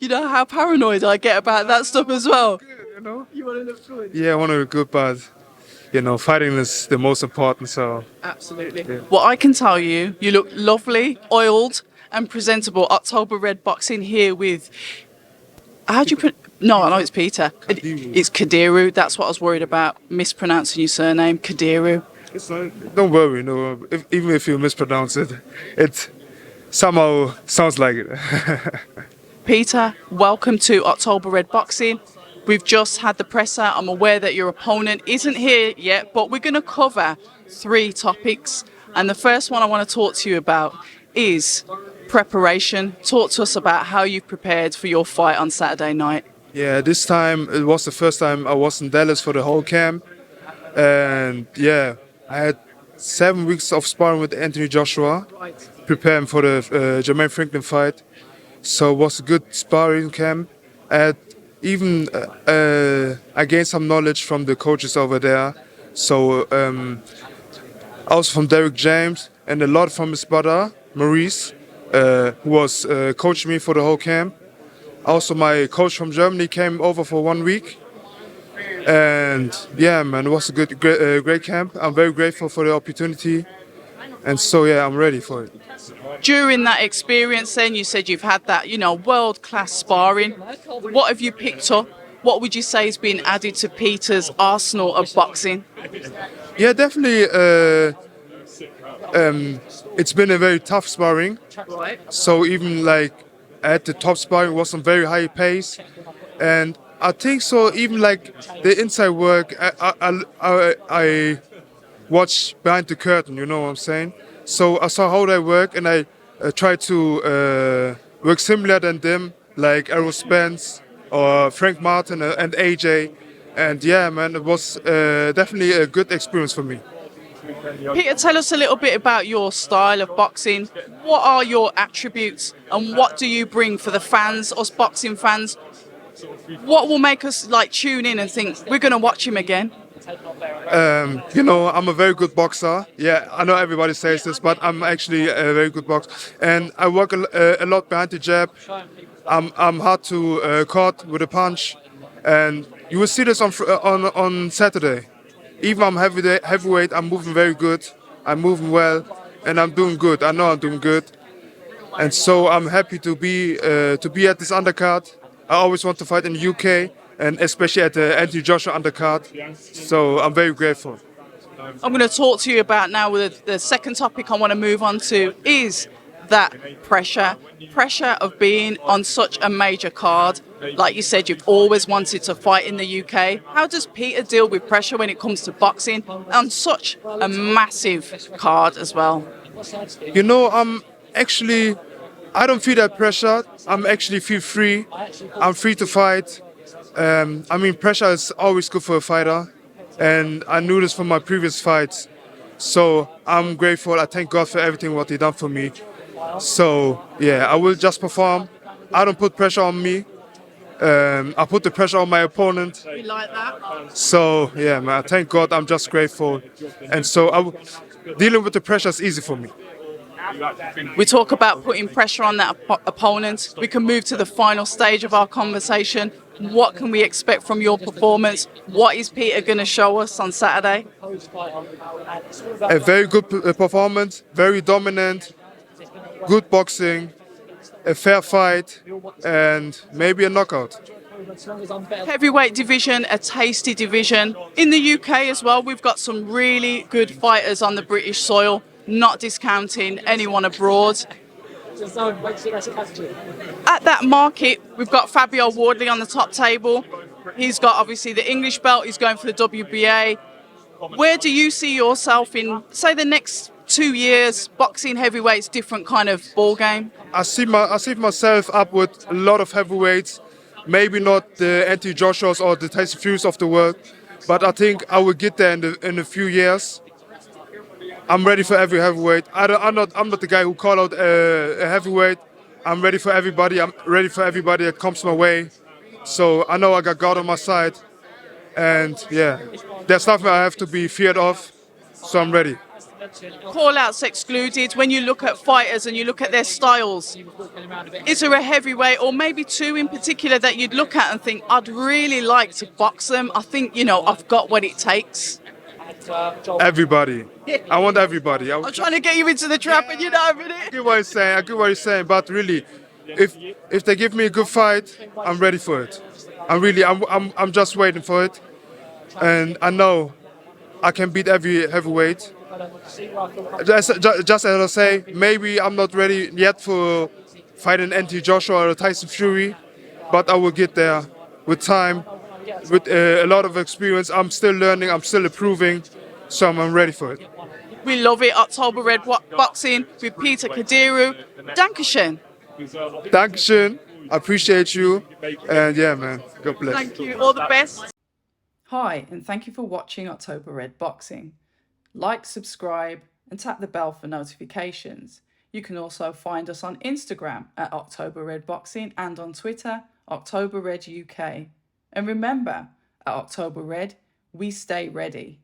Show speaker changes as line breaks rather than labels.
You know how paranoid I get about that stuff as well.
You know?
You want to look good?
Yeah, I want to look good, but fighting is the most important. So
Absolutely.
yeah.
Well, I can tell you, you look lovely, oiled, and presentable. October Red Boxing here with. How do you No, I know it's Peter.
Kadiru.
It's Kadiru. That's what I was worried about, mispronouncing your surname, Kadiru.
It's not, don't worry, no. Even if you mispronounce it, it somehow sounds like it.
Peter, welcome to October Red Boxing. We've just had the presser. I'm aware that your opponent isn't here yet, but we're going to cover 3 topics. And the first one I want to talk to you about is preparation. Talk to us about how you've prepared for your fight on Saturday night.
Yeah, this time it was the first time I was in Dallas for the whole camp, and yeah, I had 7 weeks of sparring with Anthony Joshua, preparing for the Jermaine Franklin fight. So it was a good sparring camp. I had even I gained some knowledge from the coaches over there. So also from Derek James and a lot from his brother Maurice, who was coaching me for the whole camp. Also, my coach from Germany came over for 1 week, and yeah, man, it was a great camp. I'm very grateful for the opportunity, and so yeah, I'm ready for it.
During that experience, then you said you've had that, world-class sparring. What have you picked up? What would you say has been added to Peter's arsenal of boxing?
Yeah, definitely. It's been a very tough sparring. So even like at the top sparring was on very high pace, and I think so. Even like the inside work, I watched behind the curtain. You know what I'm saying? So I saw how they work, and I tried to work similar than them, like Errol Spence or Frank Martin and AJ. And yeah, man, it was definitely a good experience for me.
Peter, tell us a little bit about your style of boxing. What are your attributes and what do you bring for the fans, us boxing fans? What will make us tune in and think we're going to watch him again?
I'm a very good boxer. Yeah, I know everybody says this, but I'm actually a very good boxer. And I work a lot behind the jab. I'm hard to caught with a punch. And you will see this on Saturday. Even I'm heavyweight, I'm moving very good. I'm moving well, and I'm doing good. I know I'm doing good, and so I'm happy to be at this undercard. I always want to fight in the UK, and especially at the Anthony Joshua undercard. So I'm very grateful.
I'm going to talk to you about now the second topic I want to move on to is that pressure of being on such a major card. Like you said, you've always wanted to fight in the UK. How does Peter deal with pressure when it comes to boxing on such a massive card as well?
I don't feel that pressure. I'm actually feel free. I'm free to fight. Pressure is always good for a fighter, and I knew this from my previous fights. So I'm grateful. I thank God for everything what He done for me. So yeah, I will just perform. I don't put pressure on me. I put the pressure on my opponent.
You like that?
So yeah, man, thank God. I'm just grateful, and so dealing with the pressure is easy for me.
We talk about putting pressure on that opponent. We can move to the final stage of our conversation. What can we expect from your performance? What is Peter going to show us on Saturday?
A very good performance, very dominant, good boxing, a fair fight, and maybe a knockout.
Heavyweight division, a tasty division. In the UK as well, we've got some really good fighters on the British soil, not discounting anyone abroad. At that market, we've got Fabio Wardley on the top table. He's got obviously the English belt, he's going for the WBA. Where do you see yourself in, say, the next 2 years? Boxing heavyweights, different kind of ball game.
I see myself up with a lot of heavyweights. Maybe not the Anthony Joshua's or the Tyson Fury's of the world, but I think I will get there in a few years. I'm ready for every heavyweight. I'm not the guy who call out a heavyweight. I'm ready for everybody. I'm ready for everybody that comes my way. So I know I got God on my side, and yeah, there's nothing I have to be feared of. So I'm ready.
Call-outs excluded. When you look at fighters and you look at their styles, is there a heavyweight or maybe two in particular that you'd look at and think, I'd really like to box them? I think, I've got what it takes.
Everybody. I want everybody.
I'm trying to get you into the trap and you're not having
I
it.
get what you're saying. I get what you're saying. But really, if they give me a good fight, I'm ready for it. I'm just waiting for it, and I know I can beat every heavyweight. Just as I say, maybe I'm not ready yet for fighting Anthony Joshua or Tyson Fury, but I will get there with time, with a lot of experience. I'm still learning. I'm still improving, so I'm ready for it.
We love it. October Red Boxing with Peter Kadiru. Dankeschön.
Dankeschön. I appreciate you, and yeah, man, God bless.
Thank you. All the best.
Hi, and thank you for watching October Red Boxing. Like, subscribe, and tap the bell for notifications. You can also find us on Instagram at October Red Boxing and on Twitter, October Red UK. And remember, at October Red, we stay ready.